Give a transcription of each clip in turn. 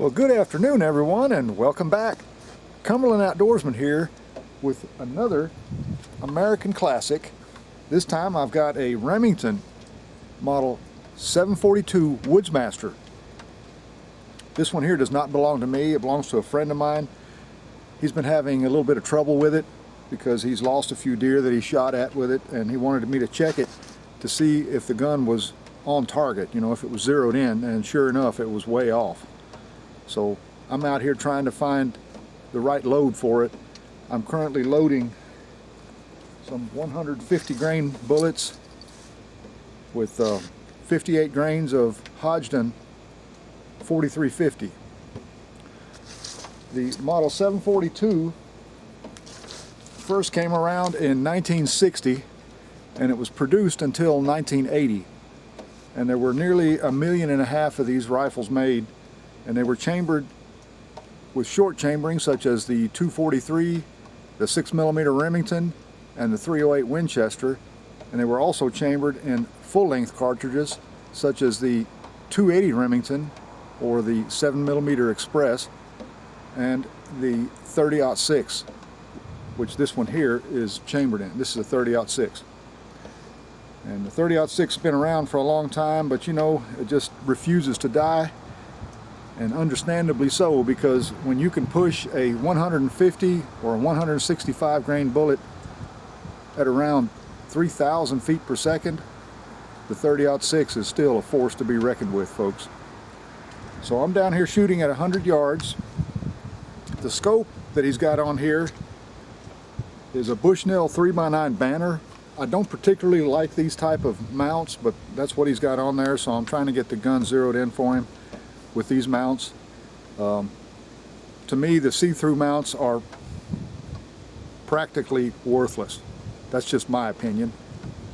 Well, good afternoon everyone, and welcome back. Cumberland Outdoorsman here with another American classic. This time I've got a Remington model 742 Woodsmaster. This one here does not belong to me, it belongs to a friend of mine. He's been having a little bit of trouble with it because he's lost a few deer that he shot at with it, and he wanted me to check it to see if the gun was on target, you know, if it was zeroed in, and sure enough it was way off. So I'm out here trying to find the right load for it. I'm currently loading some 150 grain bullets with 58 grains of Hodgdon 4350. The model 742 first came around in 1960 and it was produced until 1980. And there were nearly 1.5 million of these rifles made, and they were chambered with short chambering such as the 243, the 6mm Remington, and the 308 Winchester, and they were also chambered in full-length cartridges such as the 280 Remington or the 7mm Express and the 30-06, which this one here is chambered in. This is a 30-06. And the 30-06 has been around for a long time, but you know, it just refuses to die. And understandably so, because when you can push a 150 or a 165 grain bullet at around 3,000 feet per second, the 30-06 is still a force to be reckoned with, folks. So I'm down here shooting at 100 yards. The scope that he's got on here is a Bushnell 3x9 banner. I don't particularly like these type of mounts, but that's what he's got on there, so I'm trying to get the gun zeroed in for him with these mounts. To me, the see-through mounts are practically worthless. That's just my opinion.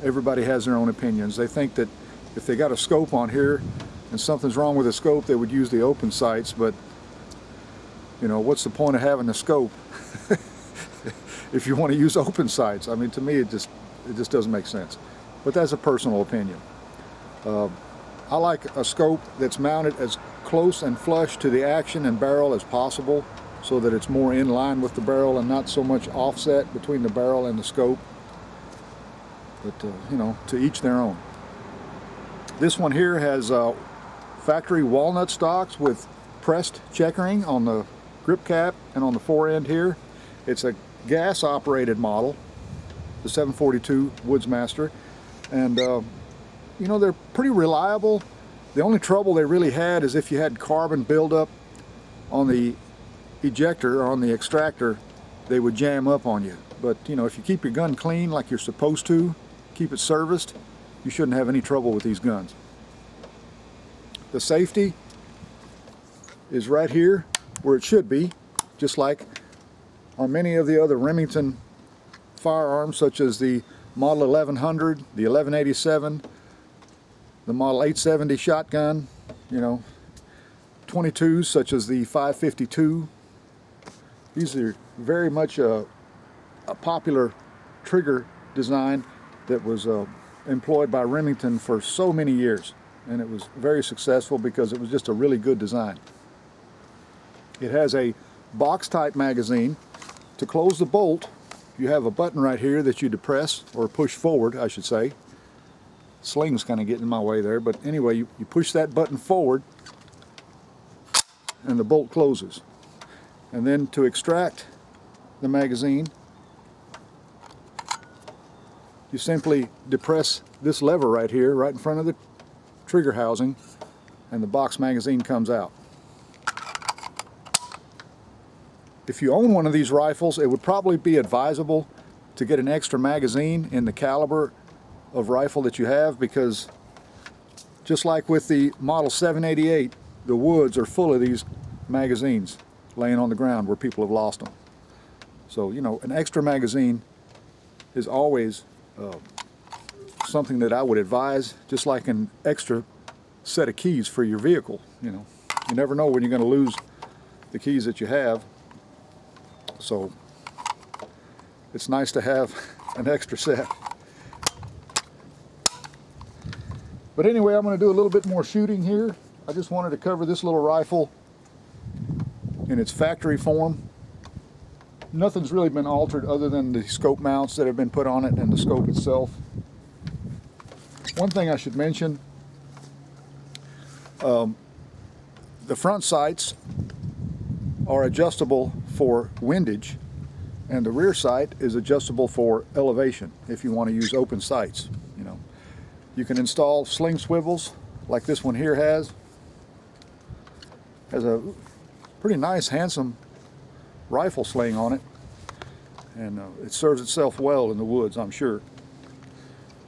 Everybody has their own opinions. They think that if they got a scope on here and something's wrong with the scope, they would use the open sights, but you know, what's the point of having a scope if you want to use open sights? I mean, to me, it just doesn't make sense. But that's a personal opinion. I like a scope that's mounted as close and flush to the action and barrel as possible, so that it's more in line with the barrel and not so much offset between the barrel and the scope. But you know, to each their own. This one here has factory walnut stocks with pressed checkering on the grip cap and on the fore end here. It's a gas operated model, the 742 Woodsmaster, and you know, they're pretty reliable. The only trouble they really had is if you had carbon buildup on the ejector or on the extractor, they would jam up on you. But you know, if you keep your gun clean like you're supposed to, keep it serviced, you shouldn't have any trouble with these guns. The safety is right here where it should be, just like on many of the other Remington firearms, such as the Model 1100, the 1187, the Model 870 shotgun, you know, 22s such as the 552. These are very much a popular trigger design that was employed by Remington for so many years, and it was very successful because it was just a really good design. It has a box type magazine. To close the bolt, you have a button right here that you depress, or push forward I should say. Sling's kind of getting in my way there, but anyway, you push that button forward and the bolt closes. And then to extract the magazine, you simply depress this lever right here, right in front of the trigger housing, and the box magazine comes out. If you own one of these rifles, it would probably be advisable to get an extra magazine in the caliber of rifle that you have, because just like with the Model 788, the woods are full of these magazines laying on the ground where people have lost them. So, you know, an extra magazine is always something that I would advise, just like an extra set of keys for your vehicle. You know, you never know when you're going to lose the keys that you have. So it's nice to have an extra set. But anyway, I'm going to do a little bit more shooting here. I just wanted to cover this little rifle in its factory form. Nothing's really been altered other than the scope mounts that have been put on it and the scope itself. One thing I should mention, the front sights are adjustable for windage, and the rear sight is adjustable for elevation if you want to use open sights. You know, you can install sling swivels like this one here has a pretty nice, handsome rifle sling on it, and it serves itself well in the woods, I'm sure.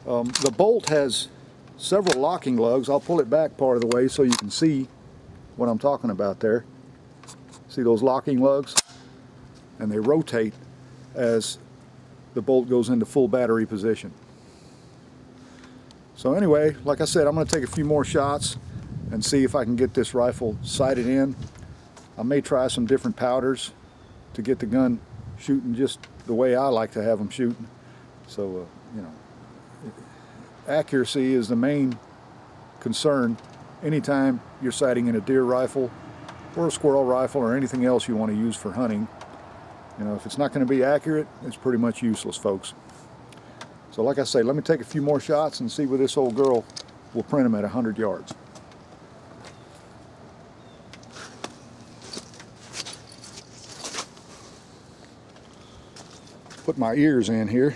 The bolt has several locking lugs. I'll pull it back part of the way so you can see what I'm talking about there. See those locking lugs? And they rotate as the bolt goes into full battery position. So anyway, like I said, I'm going to take a few more shots and see if I can get this rifle sighted in. I may try some different powders to get the gun shooting just the way I like to have them shooting. So, you know, accuracy is the main concern anytime you're sighting in a deer rifle or a squirrel rifle or anything else you want to use for hunting. You know, if it's not going to be accurate, it's pretty much useless, folks. So like I say, let me take a few more shots and see where this old girl will print them at 100 yards. Put my ears in here.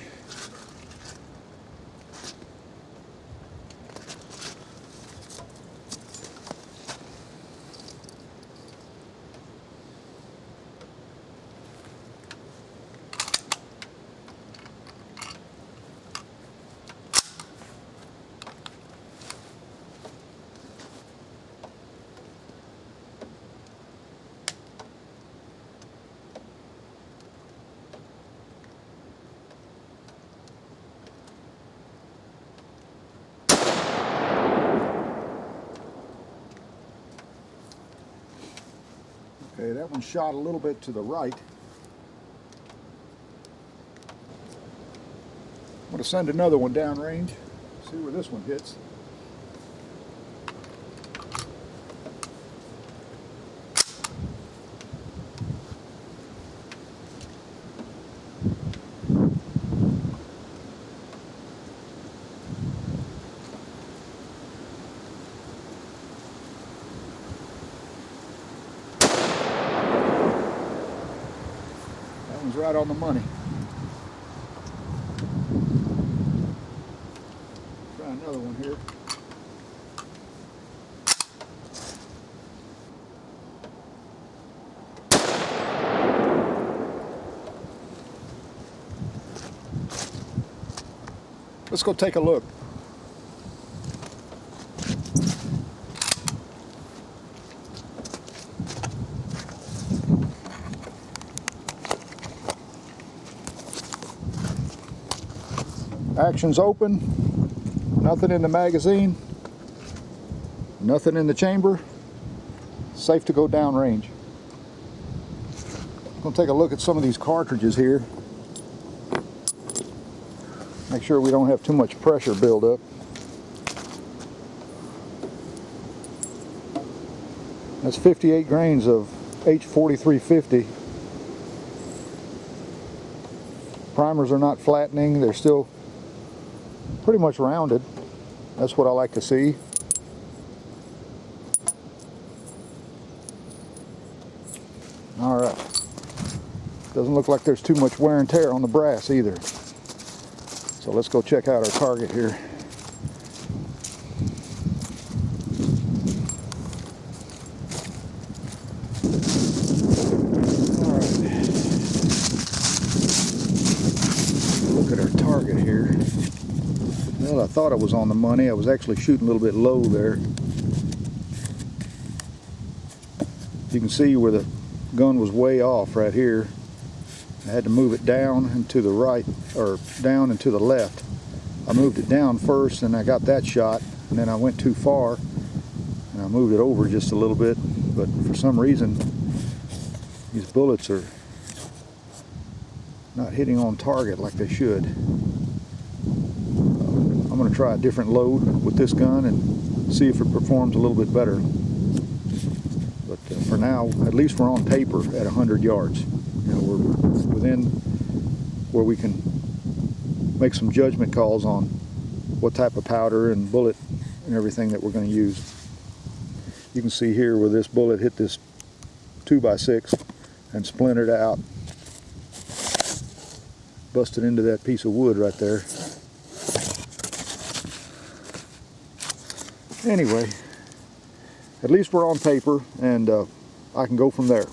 Okay, that one shot a little bit to the right. I'm going to send another one downrange, see where this one hits. Right on the money. Try another one here. Let's go take a look. Action's open, nothing in the magazine, nothing in the chamber, safe to go downrange. I'm going to take a look at some of these cartridges here, make sure we don't have too much pressure build up. That's 58 grains of H4350. Primers are not flattening, they're still pretty much rounded. That's what I like to see. All right. Doesn't look like there's too much wear and tear on the brass either. So let's go check out our target here. All right. Look at our target here. Well, I thought I was on the money. I was actually shooting a little bit low there. You can see where the gun was way off right here. I had to move it down and to the right, or down and to the left. I moved it down first and I got that shot, and then I went too far and I moved it over just a little bit, but for some reason these bullets are not hitting on target like they should. I'm going to try a different load with this gun and see if it performs a little bit better. But for for now, at least we're on paper at 100 yards. You know, we're within where we can make some judgment calls on what type of powder and bullet and everything that we're going to use. You can see here where this bullet hit this 2x6 and splintered out, busted into that piece of wood right there. Anyway, at least we're on paper, and I can go from there.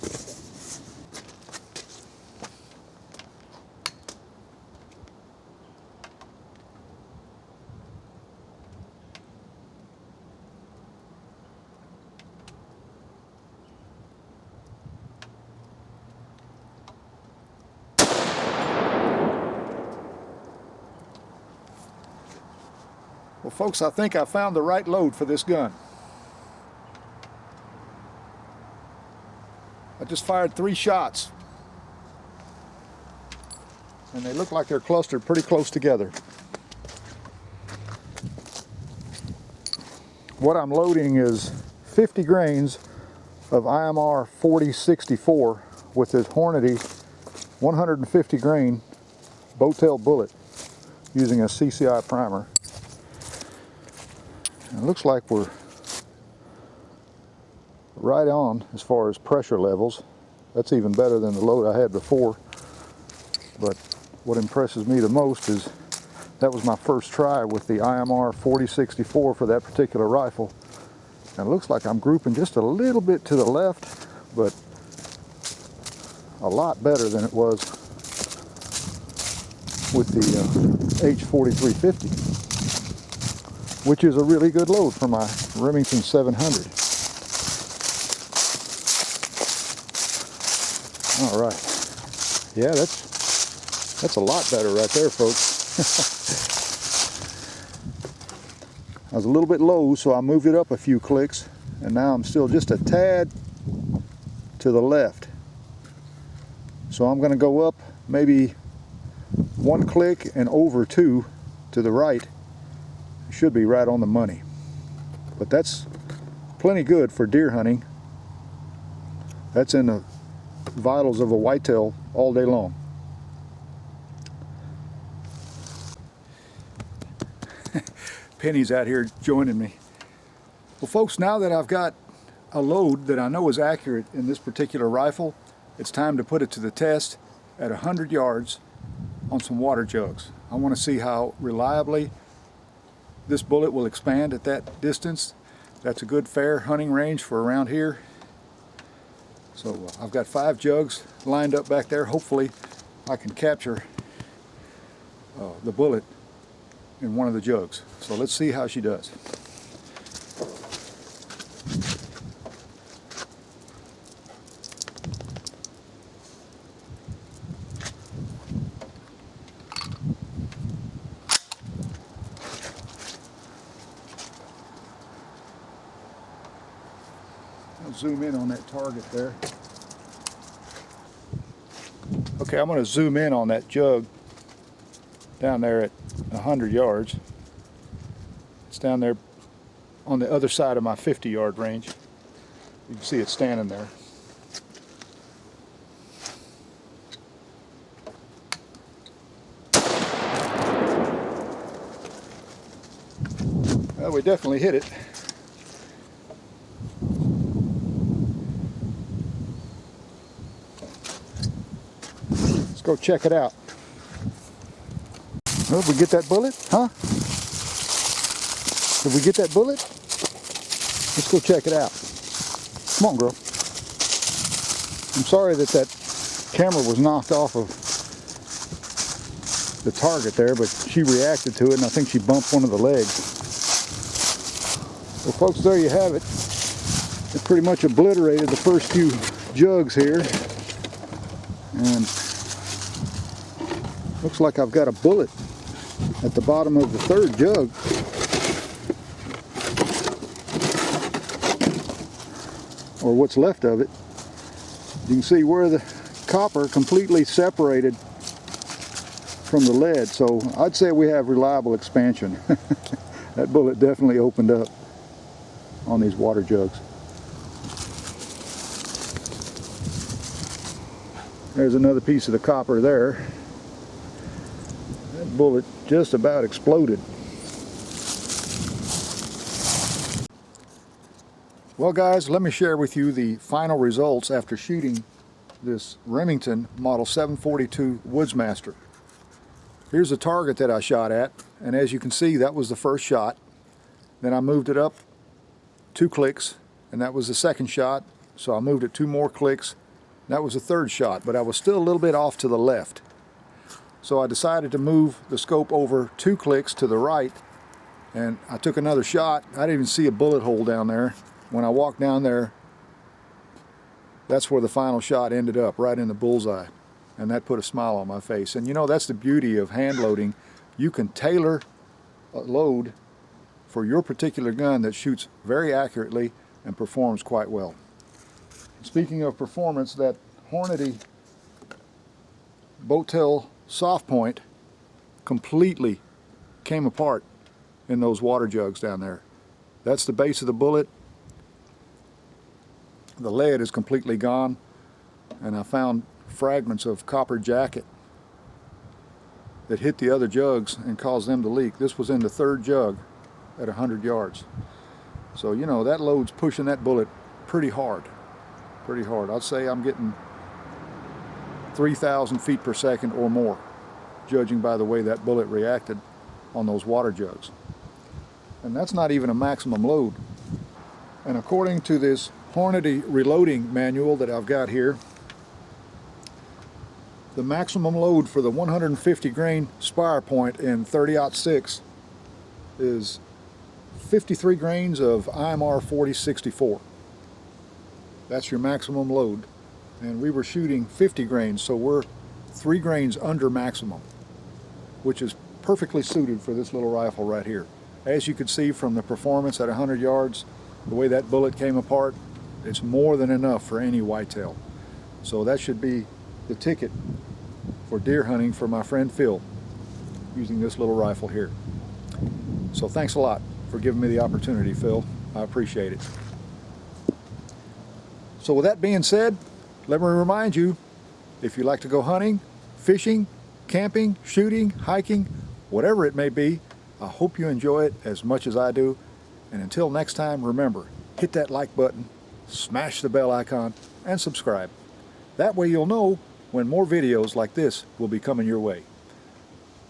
Well, folks, I think I found the right load for this gun. I just fired 3 shots, and they look like they're clustered pretty close together. What I'm loading is 50 grains of IMR 4064 with this Hornady 150 grain bow tail bullet using a CCI primer. It looks like we're right on as far as pressure levels. That's even better than the load I had before. But what impresses me the most is that was my first try with the IMR 4064 for that particular rifle. And it looks like I'm grouping just a little bit to the left, but a lot better than it was with the H4350. Which is a really good load for my Remington 700. All right. Yeah, that's a lot better right there, folks. I was a little bit low, so I moved it up a few clicks, and now I'm still just a tad to the left. So I'm going to go up maybe 1 click and over 2 to the right. Should be right on the money, but that's plenty good for deer hunting. That's in the vitals of a whitetail all day long. Penny's out here joining me. Well, folks, now that I've got a load that I know is accurate in this particular rifle, it's time to put it to the test at 100 yards on some water jugs. I want to see how reliably this bullet will expand at that distance. That's a good fair hunting range for around here. So I've got 5 jugs lined up back there. Hopefully I can capture the bullet in one of the jugs. So let's see how she does. I'll zoom in on that target there. Okay, I'm going to zoom in on that jug down there at 100 yards. It's down there on the other side of my 50-yard range. You can see it standing there. Well, we definitely hit it. Let's go check it out. Well, did we get that bullet? Huh? Did we get that bullet? Let's go check it out. Come on, girl. I'm sorry that that camera was knocked off of the target there, but she reacted to it, and I think she bumped one of the legs. Well, folks, there you have it. It pretty much obliterated the first few jugs here, and looks like I've got a bullet at the bottom of the 3rd jug. Or what's left of it. You can see where the copper completely separated from the lead, so I'd say we have reliable expansion. That bullet definitely opened up on these water jugs. There's another piece of the copper there. That bullet just about exploded. Well guys, let me share with you the final results after shooting this Remington Model 742 Woodsmaster. Here's the target that I shot at, and as you can see, that was the first shot. Then I moved it up 2 clicks, and that was the second shot. So I moved it 2 more clicks. That was the third shot, but I was still a little bit off to the left. So I decided to move the scope over 2 clicks to the right, and I took another shot. I didn't even see a bullet hole down there. When I walked down there, that's where the final shot ended up, right in the bullseye. And that put a smile on my face. And you know, that's the beauty of hand loading. You can tailor a load for your particular gun that shoots very accurately and performs quite well. Speaking of performance, that Hornady boat tail soft point completely came apart in those water jugs down there. That's the base of the bullet. The lead is completely gone, and I found fragments of copper jacket that hit the other jugs and caused them to leak. This was in the third jug at 100 yards. So you know, that load's pushing that bullet pretty hard. Pretty hard. I'd say I'm getting 3,000 feet per second or more, judging by the way that bullet reacted on those water jugs. And that's not even a maximum load. And according to this Hornady reloading manual that I've got here, the maximum load for the 150 grain spire point in 30-06 is 53 grains of IMR 4064. That's your maximum load. And we were shooting 50 grains, so we're 3 grains under maximum, which is perfectly suited for this little rifle right here. As you can see from the performance at 100 yards, the way that bullet came apart, it's more than enough for any whitetail. So that should be the ticket for deer hunting for my friend Phil, using this little rifle here. So thanks a lot for giving me the opportunity, Phil. I appreciate it. So with that being said, let me remind you, if you like to go hunting, fishing, camping, shooting, hiking, whatever it may be, I hope you enjoy it as much as I do. And until next time, remember, hit that like button, smash the bell icon, and subscribe. That way you'll know when more videos like this will be coming your way.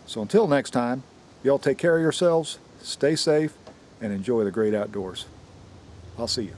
So until next time, y'all take care of yourselves, stay safe, and enjoy the great outdoors. I'll see you.